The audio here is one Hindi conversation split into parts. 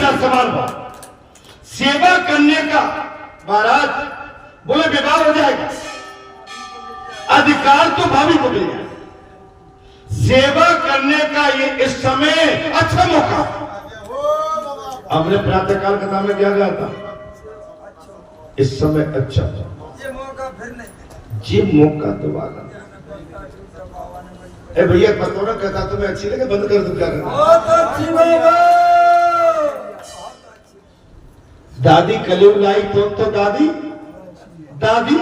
सा सवाल हुआ, सेवा करने का महाराज बोले विवाह हो जाएगा, अधिकार तो भाभी को मिल जाएगा, सेवा करने का ये इस समय अच्छा मौका। हमने प्रातःकाल कथा में क्या कहा था, इस समय अच्छा ये मौका फिर नहीं, जी मौका दोबारा। ए भैया पता ना कथा तुम्हें अच्छी लगे, बंद कर दो क्या करना। बहुत अच्छी बाबा। दादी कलयुग लाई तो दादी दादी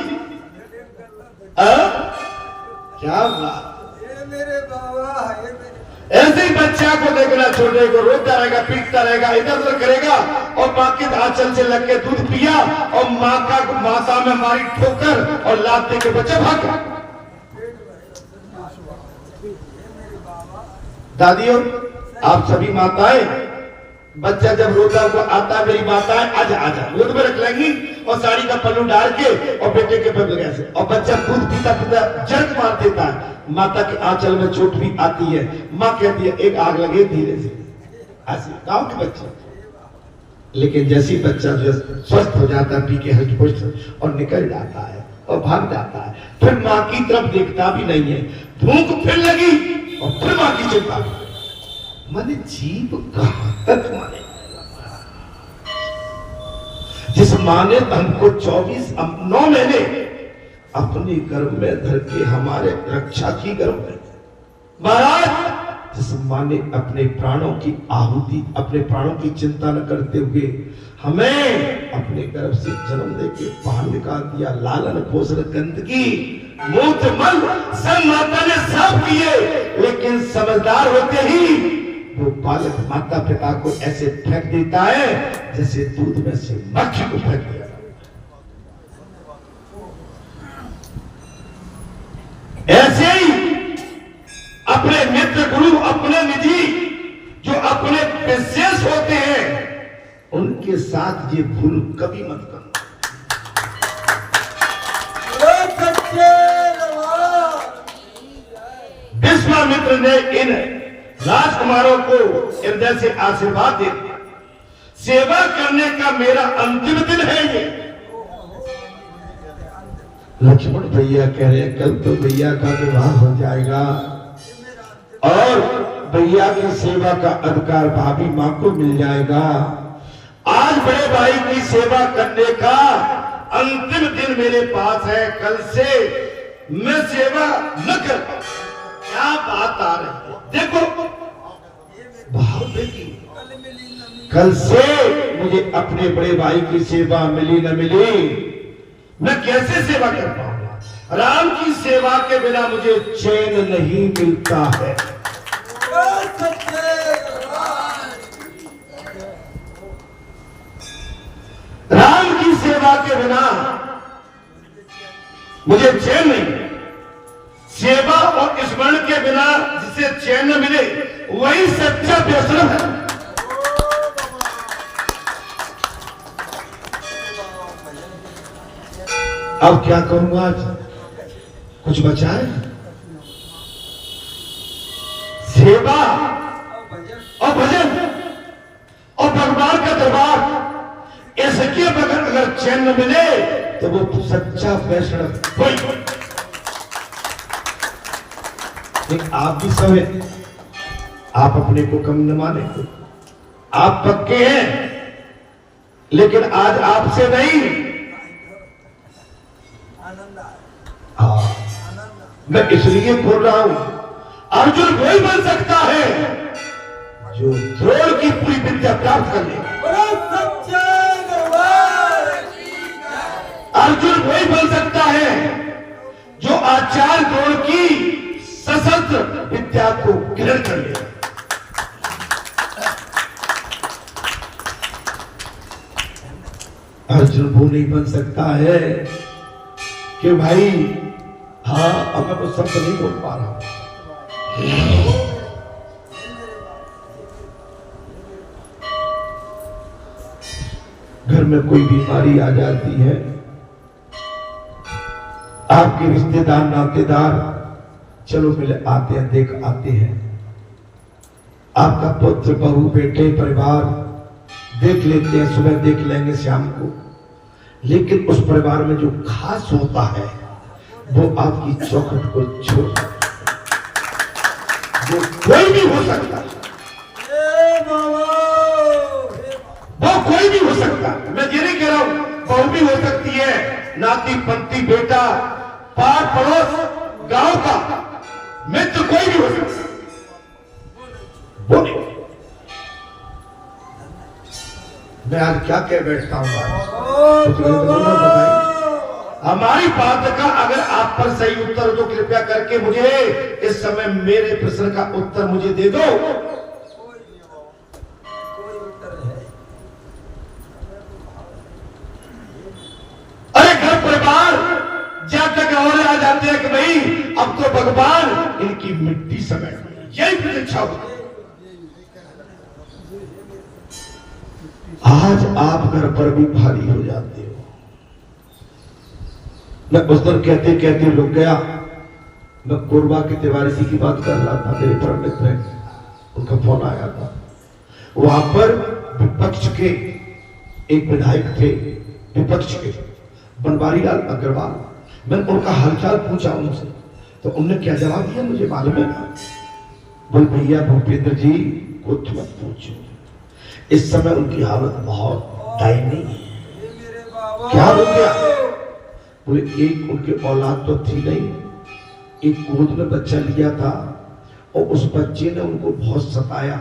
क्या बात, ये मेरे बाबा, ये मेरे ऐसे ही बच्चा को देखना, छोटे को रोता रहेगा, पीटता रहेगा, इधर उधर करेगा और माँ के आंचल से लग के दूध पिया और माता में मारी ठोकर और लात दे के बच्चा भाग गया। दादियों आप सभी माताएं, बच्चा जब रोता हुआ आता है, मेरी माताएं आजा आजा गोद में रख लेंगी और साड़ी का पल्लू डाल के और बेटे के पैर लगा से, और बच्चा दूध पीता पीता जर्क मार देता है, माता के आंचल में चोट भी आती है, माँ कहती है एक आग लगे धीरे से, ऐसे गांव के बच्चे। लेकिन जैसी बच्चा जो स्वस्थ हो जाता है, पी के हष्ट पुष्ट और निकल जाता है और भाग जाता है, फिर माँ की तरफ देखता भी नहीं है, भूख फिर लगी और फिर माँ की चिंता। माने जीव कहां तक माने, जिस माँ ने हमको 9 महीने अपने गर्भ में धर के हमारे रक्षा की गर्भ में, महाराज जिस माँ ने अपने प्राणों की आहुति, अपने प्राणों की चिंता न करते हुए हमें अपने गर्भ से जन्म देके बाहर निकाल दिया, लालन पोषण गंदगी मूत्र मल सब माता ने साफ किए, लेकिन समझदार होते ही वो बालक माता पिता को ऐसे फेंक देता है जैसे दूध में से मक्खी को फेंक दिया। ऐसे ही अपने मित्र गुरु, अपने निधि जो अपने विशेष होते हैं, उनके साथ ये भूल कभी मत करो। विश्वामित्र ने इन राजकुमारों को हृदय से आशीर्वाद दे दिया, सेवा करने का मेरा अंतिम दिन है ये। लक्ष्मण भैया कह रहे हैं कल तो भैया का विवाह हो जाएगा और भैया की सेवा का अधिकार भाभी माँ को मिल जाएगा। आज बड़े भाई की सेवा करने का अंतिम दिन मेरे पास है, कल से मैं सेवा न कर पाऊं। क्या बात आ रही है, देखो भाव देखिए, कल से मुझे अपने बड़े भाई की सेवा मिली न मिली, मैं कैसे सेवा कर पाऊंगा। राम की सेवा के बिना मुझे चैन नहीं मिलता है। राम की सेवा के बिना मुझे चैन नहीं, सेवा और स्मरण के बिना जिसे चैन न मिले वही सच्चा व्यसन है। अब क्या करूंगा, आज कुछ बचा है? सेवा और भजन और भगवान का दरबार, इसके बगैर अगर चैन न मिले तो वो सच्चा वैष्णव कोई। आप भी सब है, आप अपने को कम न माने, आप पक्के हैं, लेकिन आज आपसे नहीं। मैं इसलिए बोल रहा हूं, अर्जुन वही बन सकता है जो द्रोण की पूरी विद्या प्राप्त कर ले। अर्जुन वही बन सकता है जो आचार्य द्रोण की सशस्त्र विद्या को ग्रहण कर ले। अर्जुन वो नहीं बन सकता है कि भाई हाँ अब मैं कुछ शब्द नहीं बोल पा रहा हूं। घर में कोई बीमारी आ जाती है, आपके रिश्तेदार नातेदार चलो मिले आते हैं, देख आते हैं, आपका पुत्र बहू बेटे परिवार देख लेते हैं, सुबह देख लेंगे शाम को, लेकिन उस परिवार में जो खास होता है वो आपकी चौखट को छोड़, वो कोई भी हो सकता, वो कोई भी हो सकता। मैं ये नहीं कह रहा हूं, बहू भी हो सकती है, नाती पंती बेटा, पार पड़ोस गांव का मित्र, कोई भी हो सकता। वो नहीं, मैं आज क्या कह बैठता हूं, हमारी बात का अगर आप पर सही उत्तर हो तो कृपया करके मुझे इस समय मेरे प्रश्न का उत्तर मुझे दे दो। अरे घर परिवार जब तक और आ जाते हैं कि भाई अब तो भगवान इनकी मिट्टी समेट, यही प्रतीक्षा होती। आज आप घर पर भी भारी हो जाते हो। मैं उस दिन कहते कहते रुक गया। मैं कोरबा के तिवारी जी की बात कर रहा था, मेरे परम मित्र हैं, उनका फोन आया था। वहां पर विपक्ष के एक विधायक थे, विपक्ष के बनवारी लाल अग्रवाल। मैंने उनका हालचाल पूछा उनसे, तो उन्होंने क्या जवाब दिया मुझे मालूम है ना। बोल भैया भूपेंद्र जी कुछ मत पूछो, इस समय उनकी हालत बहुत दयनीय है। क्या हो गया? बोले एक उनके औलाद तो थी नहीं, एक गोद में बच्चा लिया था और उस बच्चे ने उनको बहुत सताया,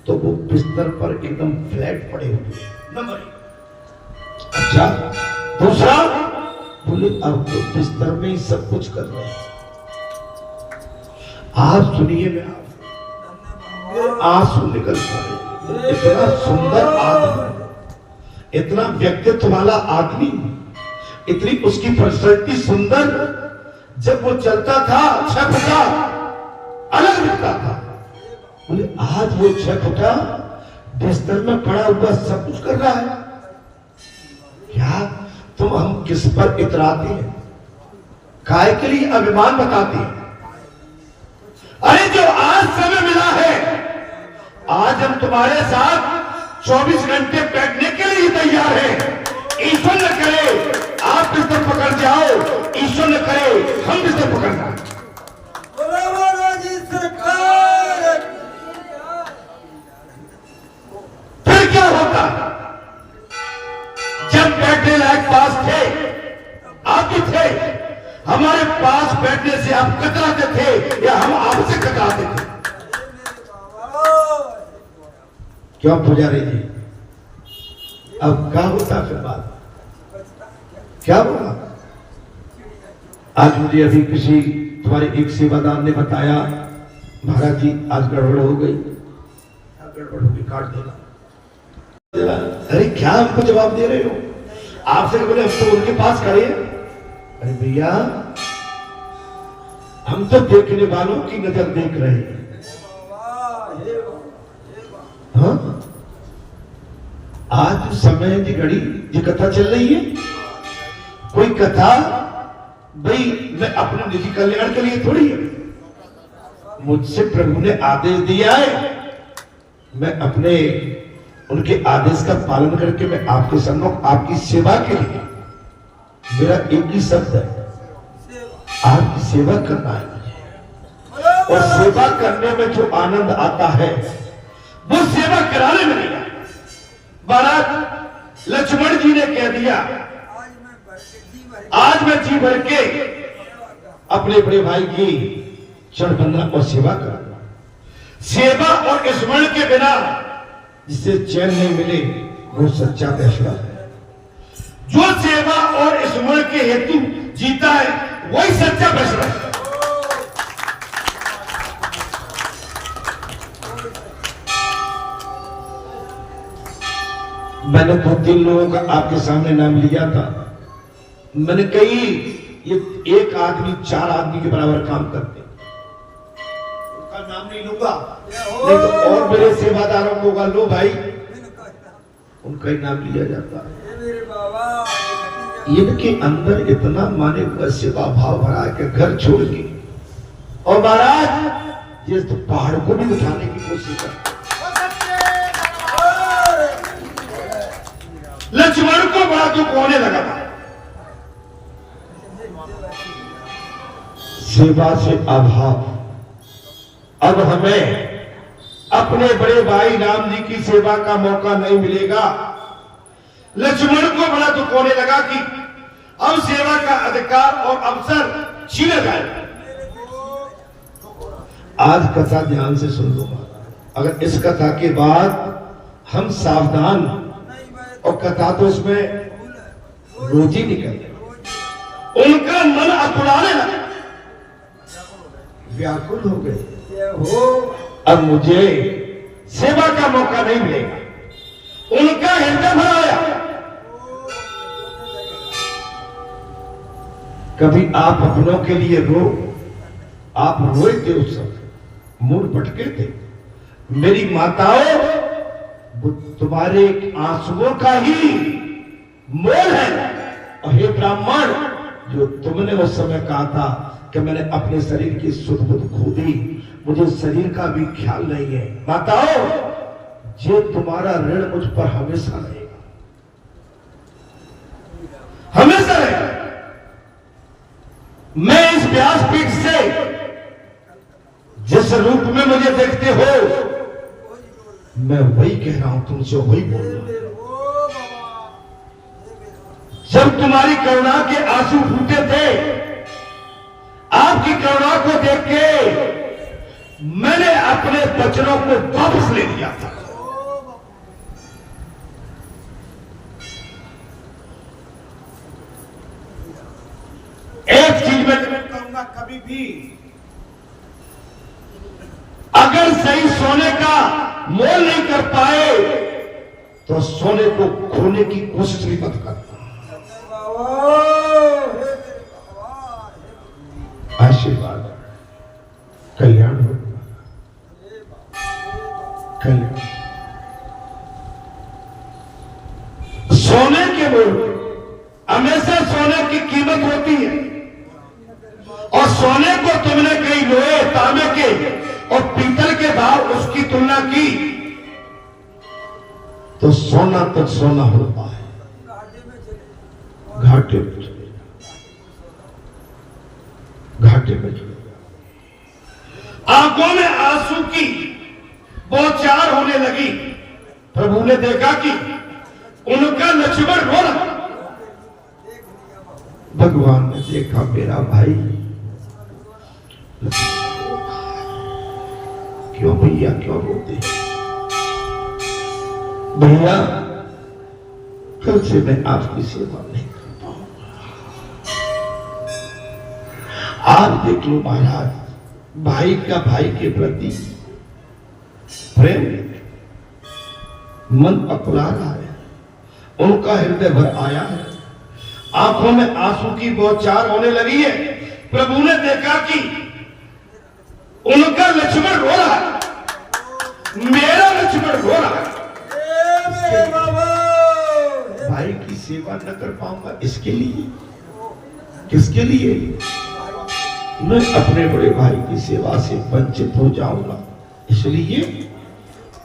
तो वो बिस्तर पर एकदम फ्लैट पड़े हुए। नंबर एक। अच्छा, दूसरा बोले अब तो बिस्तर में ही सब कुछ कर रहे हैं। आप सुनिए, मैं आंसू निकल पड़े। इतना सुंदर आदमी, इतना व्यक्तित्व वाला आदमी, इतनी उसकी पर्सनैलिटी सुंदर, जब वो चलता था 6 फुटा अलग दिखता था। बोले आज वो 6 फुटा बिस्तर में पड़ा हुआ सब कुछ कर रहा है। क्या तुम हम किस पर इतराते हैं, काय के लिए अभिमान बताते हैं? अरे जो आज समय मिला है, आज हम तुम्हारे साथ 24 घंटे बैठने के लिए तैयार हैं। ईश्वर न करे आप बिस्तर पकड़ जाओ, ईश्वर न करे हम बिस्तर पकड़ जाओ। फिर क्या होता? जब बैठने लायक पास थे, आप भी थे, हमारे पास बैठने से आप कतराते थे या हम आपसे कतराते थे? क्यों पुजारी जी? अब क्या होता फिर बात? क्या होगा? आज मुझे अभी किसी तुम्हारे एक सेवादार ने बताया, महाराज जी आज गड़बड़ हो गई, गड़बड़ हो गई, काट देना। अरे क्या हमको जवाब दे रहे हो? आपसे बोले हम तो उनके पास खड़े हैं। अरे भैया हम तो देखने वालों की नजर देख रहे हैं। हाँ? आज समय की घड़ी ये कथा चल रही है, कोई कथा भाई मैं अपने निजी कल्याण के लिए थोड़ी है। मुझसे प्रभु ने आदेश दिया है, मैं अपने उनके आदेश का पालन करके मैं आपके सम्मुख आपकी सेवा के लिए, मेरा एक ही शब्द है, आपकी सेवा करना है मुझे। और सेवा करने में जो आनंद आता है वो सेवा कराने में नहीं। महाराज लक्ष्मण जी ने कह दिया आज मैं जी भर के अपने बड़े भाई की चरण वंदना और सेवा करूंगा। सेवा और स्मरण के बिना जिसे चैन नहीं मिले वो सच्चा फैसला है। जो सेवा और स्मरण के हेतु जीता है वही सच्चा फैसला है। मैंने 2-3 लोगों का आपके सामने नाम लिया था। मैंने कही ये एक आदमी 4 आदमी के बराबर काम करते, उनका नाम नहीं लूंगा, नहीं तो और मेरे सेवादारों को होगा, लो भाई उनका ही नाम लिया जाता है। इनके अंदर इतना माने हुआ सेवा भाव भरा है कि घर छोड़ के, और महाराज ये तो पहाड़ को भी उठाने की कोशिश करते। तू कोने लगा था। सेवा से अभाव। अब हमें अपने बड़े भाई राम जी की सेवा का मौका नहीं मिलेगा। लक्ष्मण को बड़ा दुख होने लगा कि अब सेवा का अधिकार और अवसर छीना जाए। आज कथा ध्यान से सुन लो। अगर इस कथा के बाद हम सावधान, और कथा तो इसमें रोज ही निकल, उनका मन अकुलाने लगा, व्याकुल हो गए। अब मुझे सेवा का मौका नहीं मिलेगा। उनका हृदय भर आया। कभी आप अपनों के लिए आप रोए थे, उस समय मुड़ भटके थे। मेरी माताओं, वो तुम्हारे आंसुओं का ही मोल है। और हे ब्राह्मण, जो तुमने उस समय कहा था कि मैंने अपने शरीर की सुध बुध खो दी, मुझे शरीर का भी ख्याल नहीं है। माताओं, ये तुम्हारा ऋण मुझ पर हमेशा रहेगा, हमेशा रहेगा। मैं इस व्यासपीठ से जिस रूप में मुझे देखते हो, मैं वही कह रहा हूं तुमसे, वही बोल रहा हूं। जब तुम्हारी करुणा के आंसू फूटे थे, आपकी करुणा को देख के मैंने अपने वचनों को वापस ले लिया था। एक चीज मैं कहूंगा, कभी भी अगर सही सोने का मोल नहीं कर पाए तो सोने को खोने की कोशिश भी मत करना। आशीर्वाद, कल्याण हो, कल्याण। सोने के मोल, हमेशा सोने की कीमत होती है। और सोने को तुमने कई लोहे, तांबे के और पीतल के भाव उसकी तुलना की, तो सोना तक सोना होता है, घाटे में चले जाओ, घाटे में चले जाओ। आंखों में आंसू की बौछार होने लगी। प्रभु ने देखा कि उनका लक्ष्मण रो रहा। भगवान ने देखा, मेरा भाई क्यों भैया, क्यों रोते? भैया, कल से मैं आपकी सेवा नहीं कर पाऊंगा। आप देख लो महाराज, भाई का भाई के प्रति प्रेम, मन अकुला रहा है, उनका हृदय भर आया है, आंखों में आंसू की बौछार होने लगी है। प्रभु ने देखा कि उनका लक्ष्मण रो रहा है, मेरा लक्ष्मण रो रहा है। भाई की सेवा न कर पाऊंगा, इसके लिए, किसके लिए? मैं अपने बड़े भाई की सेवा से वंचित हो जाऊंगा, इसलिए।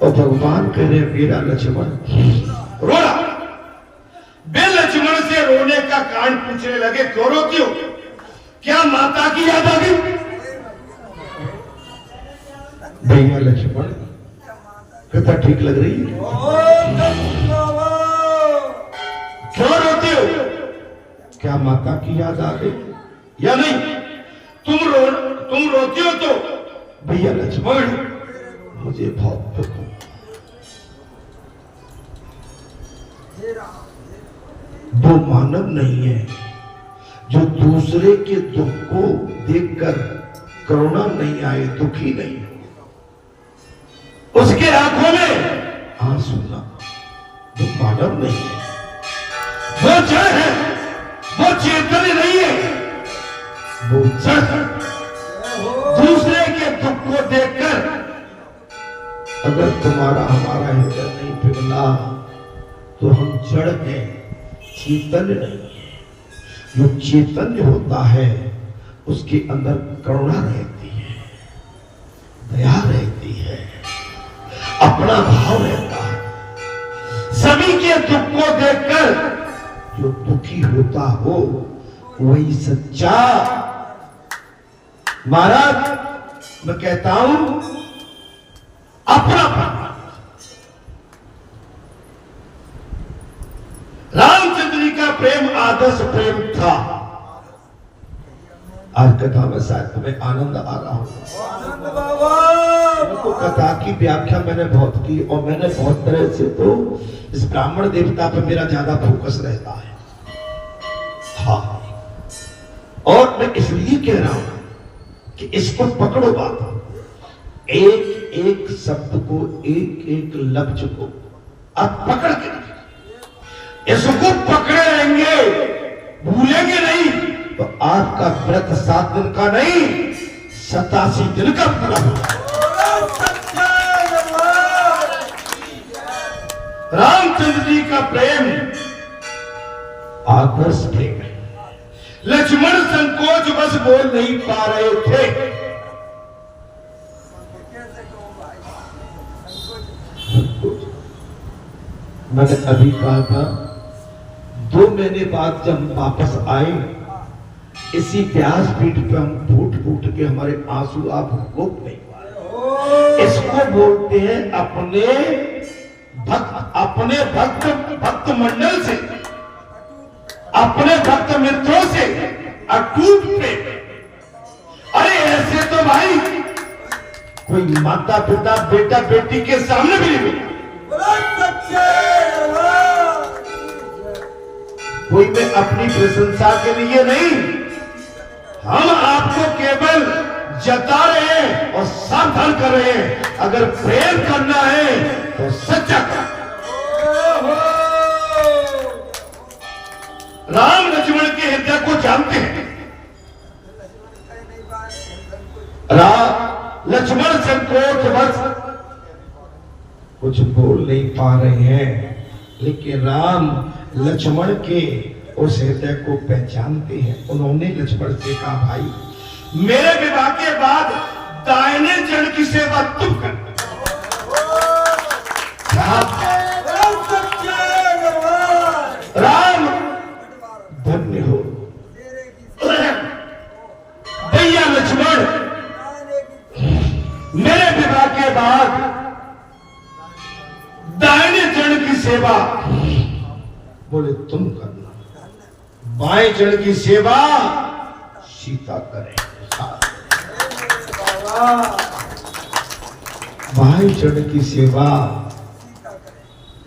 और भगवान कह रहे, मेरा लक्ष्मण रो रहा। वे लक्ष्मण से रोने का कारण पूछने लगे, क्यों रोती हो? क्या माता की याद आ गई? भैया लक्ष्मण, कथा ठीक लग रही है? क्यों रोते हो? क्या माता की याद आ गई या नहीं? तुम रोती हो तो भैया लक्ष्मण, मुझे बहुत दुख हो। वो मानव नहीं है जो दूसरे के दुख को देखकर करुणा नहीं आए, दुखी नहीं, उसके आंखों में आंसू ना, वो मानव नहीं है, वो जड़ है, वो चेतन नहीं है, वो जड़। दूसरे के दुख को देखकर अगर तुम्हारा हमारा हृदय नहीं पिघला तो हम जड़ हैं, चेतन नहीं है। जो चैतन्य होता है उसके अंदर करुणा रहती है, दया रहती है, अपना भाव रहता है। सभी के दुख को देखकर जो दुखी होता हो वही सच्चा। महाराज मैं कहता हूं अपना रामचंद्र जी का प्रेम आदर्श प्रेम था। आज कथा में शायद तुम्हें आनंद आ रहा होगा। आनंद बाबा तो कथा की व्याख्या मैंने बहुत की और मैंने बहुत तरह से तो इस ब्राह्मण देवता पे मेरा ज्यादा फोकस रहता है। हाँ, और मैं इसलिए कह रहा हूं कि इसको पकड़ो बात, एक एक शब्द को, एक एक लफ्ज को आप पकड़ के इसको पकड़े रहेंगे, भूलेंगे नहीं तो आपका व्रत 7 दिन का नहीं 87 दिन का पूरा होगा। रामचंद्र जी का प्रेम आदर्श प्रेम है। लक्ष्मण संकोच बस बोल नहीं पा रहे थे। मैंने अभी कहा था 2 महीने बाद जब हम वापस आए इसी व्यासपीठ पे हम फूट फूट के हमारे आंसू आप रोक नहीं पाए। इसको बोलते हैं अपने भक्त मंडल से, अपने भक्त मित्रों से अटूट प्रेम। अरे ऐसे तो भाई कोई माता पिता बेटा बेटी के सामने भी नहीं मिला। कोई मैं अपनी प्रशंसा के लिए नहीं, हम आपको केवल जता रहे हैं और सावधान कर रहे हैं। अगर प्रेम करना है तो सच्चा कर। राम लक्ष्मण के हृदय को जानते हैं। लक्ष्मण संकोच बस कुछ बोल नहीं पा रहे हैं, लेकिन राम लक्ष्मण के उस हृदय को पहचानते हैं। उन्होंने लक्ष्मण से कहा, भाई मेरे विवाह के बाद दाहिने जन की सेवा तुम कर। राम धन्य हो भैया लक्ष्मण, मेरे विवाह के बाद दाहिने जन की सेवा बोले तुम करना, बाएं जन की सेवा सीता करे। बाएं जन की सेवा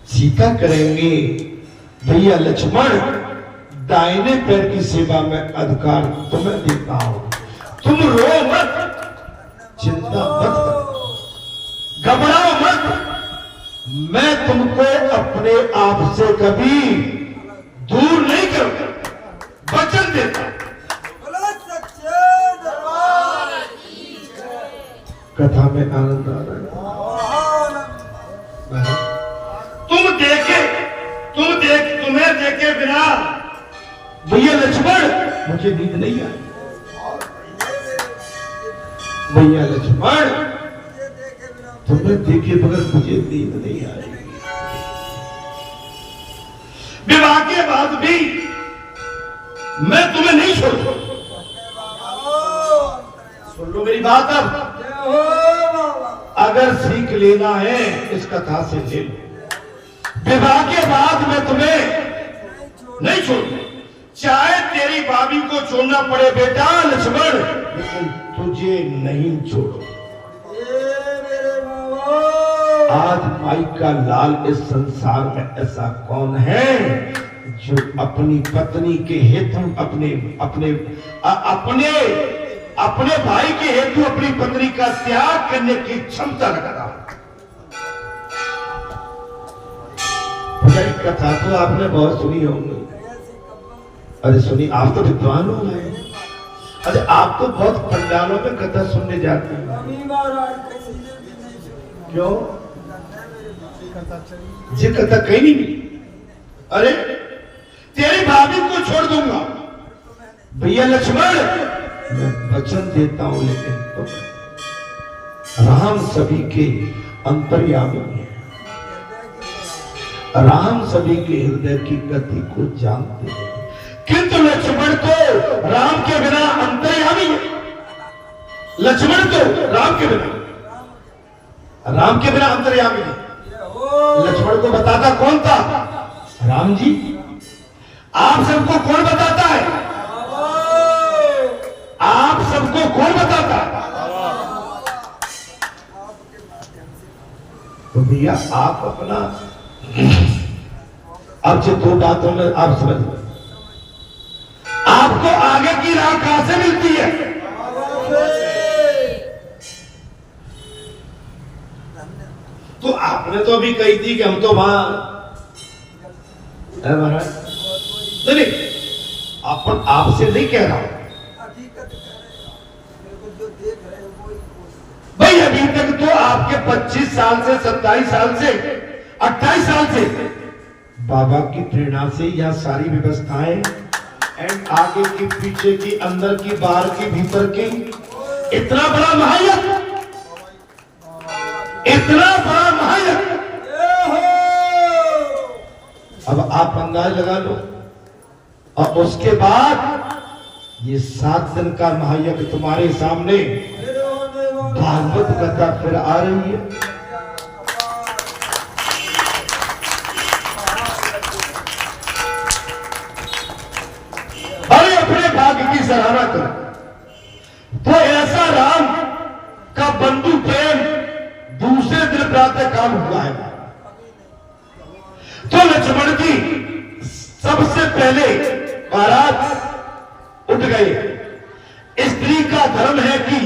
सीता करेंगे। भैया लक्ष्मण, दाहिने पैर की सेवा में अधिकार तुम्हें देता हूं। तुम रो मत, चिंता मत करो, घबराओ मत। मैं तुमको अपने आप से कभी दूर नहीं करूंगा, वचन देता। कथा में आनंद आ रहा है। तुम्हें देखे बिना भैया लक्ष्मण मुझे नींद नहीं आई। भैया लक्ष्मण, तुम्हें देखे बगैर मुझे नींद नहीं आई। विवाह के बाद भी मैं तुम्हें नहीं छोड़ूंगा। सुन लो मेरी बात। अब अगर सीख लेना है इस कथा से ले लो। विवाह के बाद मैं तुम्हें नहीं छोड़ूंगा, चाहे तेरी भाभी को छोड़ना पड़े बेटा लक्ष्मण, लेकिन तुझे नहीं छोड़ो। आज माई का लाल इस संसार में ऐसा कौन है जो अपनी पत्नी के हेतु अपने भाई के हेतु अपनी पत्नी का त्याग करने की क्षमता रखता। कथा तो आपने बहुत सुनी होगी। अरे सुनी, आप तो विद्वान हो गए। अरे आप तो बहुत पंडालों में कथा सुनने जाते हैं। क्यों? ये कथा कहीं नहीं मिली। अरे तेरी भाभी को छोड़ दूंगा भैया लक्ष्मण, मैं वचन देता हूं, लेकिन तो राम सभी के अंतर्यामी है। राम सभी के हृदय की गति को जानते हैं, किंतु लक्ष्मण तो राम के बिना अंतर्यामी है। लक्ष्मण तो राम के बिना अंतर्यामी है। लक्ष्मण को बताता कौन था? राम जी। आप सबको कौन बताता है? आप सबको कौन बताता है? तो भैया आप अपना, अब से दो बातों में आप समझ लो, आपको आगे की राह कहां से मिलती है? तो आपने तो अभी कही थी कि हम तो वहां नहीं, अपन आपसे नहीं कह रहा हूं भाई। अभी तक तो आपके 25 साल से 27 साल से 28 साल से बाबा की प्रेरणा से यह सारी व्यवस्थाएं एंड आगे की पीछे की अंदर की बाहर की भीतर की, इतना बड़ा महायज्ञ, इतना बड़ा महायज्ञ। अब आप अंदाज लगा लो, और उसके बाद ये 7 दिन का महायज्ञ तुम्हारे सामने भागवत कथा फिर आ रही है। अरे अपने भाग्य की सराहना करो। तो ऐसा राम का बंधु प्रेम दूसरे दिन प्रातः काल हुआ है। तो लक्ष्मण जी सबसे पहले महाराज उठ गए। स्त्री का धर्म है कि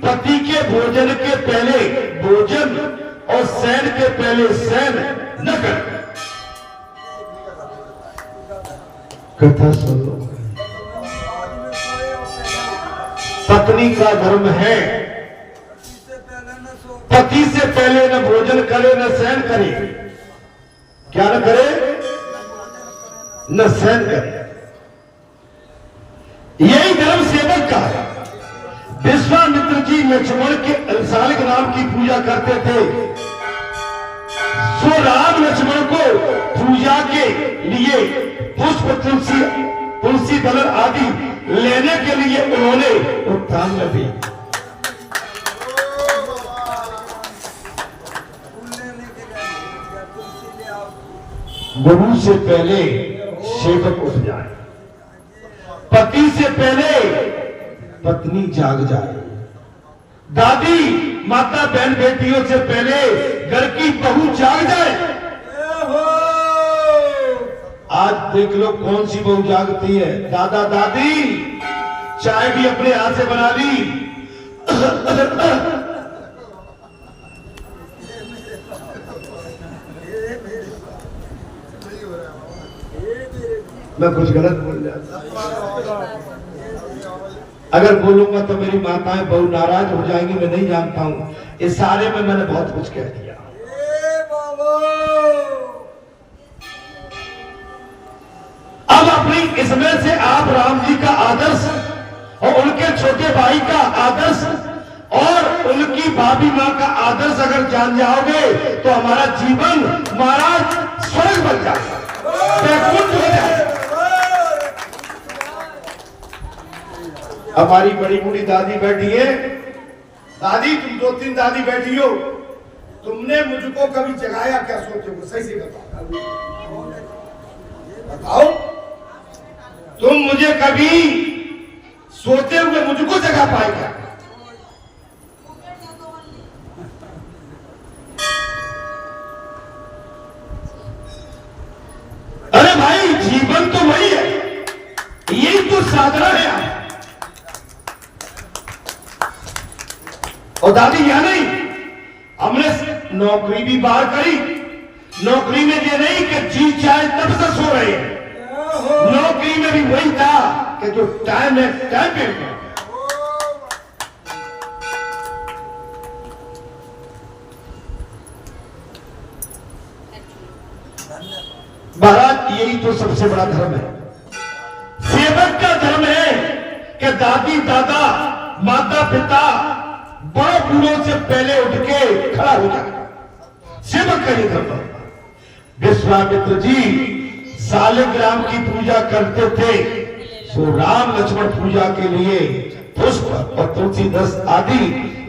पति के भोजन के पहले भोजन और शयन के पहले शयन न कर। कथा सुनो। पत्नी का धर्म है पति से पहले न भोजन करे न शयन करे। क्या न करे? न शयन करे। यही धर्म सेवक का है। विश्वामित्र जी लक्ष्मण के अलसालिक नाम की पूजा करते थे। सो राम लक्ष्मण को पूजा के लिए पुष्प तुलसी दल आदि लेने के लिए उन्होंने उत्थान में भी गुरु से पहले सेवक उठ जाए, पति से पहले पत्नी जाग जाए, दादी माता बहन बेटियों से पहले घर की बहू जाग जाए। आज देख लो कौन सी बहू जागती है। दादा दादी चाय भी अपने हाथ से बना ली। मैं कुछ गलत बोल जाता, अगर बोलूंगा तो मेरी माताएं बहु नाराज हो जाएंगी। मैं नहीं जानता हूं, इस सारे में मैंने बहुत कुछ कह दिया। अब अपनी इसमें से आप राम जी का आदर्श और उनके छोटे भाई का आदर्श और उनकी भाभी मां का आदर्श अगर जान जाओगे तो हमारा जीवन महाराज स्वर्ग बन जाएगा, वैकुंठ हो जाएगा। हमारी बड़ी बूढ़ी दादी बैठी है। दादी तुम 2-3 दादी बैठी हो, तुमने मुझको कभी जगाया क्या? सोचो, सही से बताओ। तुम मुझे कभी सोते हुए मुझको जगा पाए क्या? अरे भाई जीवन तो वही है, यही तो साधना है। और दादी यह नहीं, हमने नौकरी भी बाहर करी। नौकरी में ये नहीं कि जी चाहे तब से सो रहे हैं, नौकरी में भी वही था कि जो टाइम है टाइम पे। महाराज यही तो सबसे बड़ा धर्म है। सेवक का धर्म है कि दादी दादा माता पिता बड़े बूढ़ों से पहले उठ के खड़ा हो जाए। सेवक का ये धर्म है। विश्वामित्र जी शालिग्राम की पूजा करते थे, सो राम लक्ष्मण पूजा के लिए पुष्प और तुलसी दस आदि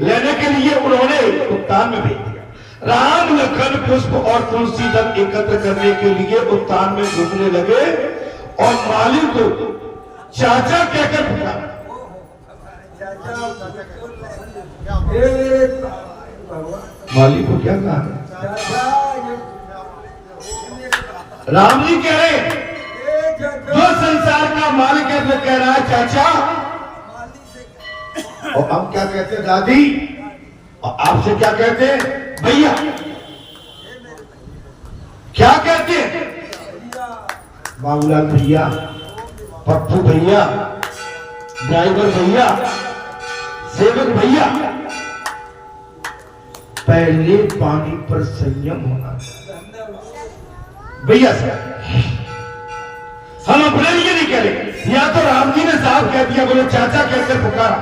लेने के लिए उन्होंने उत्तान में भेज दिया। राम लखन पुष्प और तुलसी दल एकत्र करने के लिए उत्तान में घूमने लगे और माली को चाचा कहकर पुकारा। माली को क्या कहा? राम जी कह रहे जो संसार का मालिक है वो कह रहा है चाचा, और हम क्या कहते हैं दादी, और आपसे क्या कहते हैं भैया, क्या कहते हैं बाबूलाल भैया, पप्पू भैया, ड्राइवर भैया, सेवक भैया। पहले पानी पर संयम होना भैया साहब, हम अपने लिए नहीं कह रहे, या तो राम जी ने साहब कह दिया, बोले चाचा कहकर पुकारा।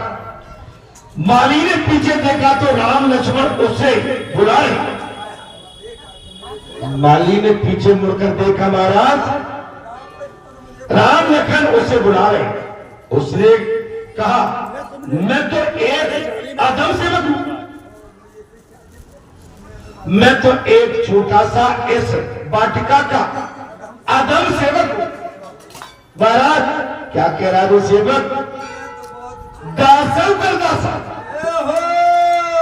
माली ने पीछे देखा तो राम लक्ष्मण उससे बुला रहे। माली ने पीछे मुड़कर देखा, महाराज राम लखन उसे बुला रहे। उसने कहा मैं तो एक अधम सेवक हूं, मैं तो एक छोटा सा इस वाटिका का अधम सेवक हूं। महाराज क्या कह रहा है वो सेवक? दासव कर दासा,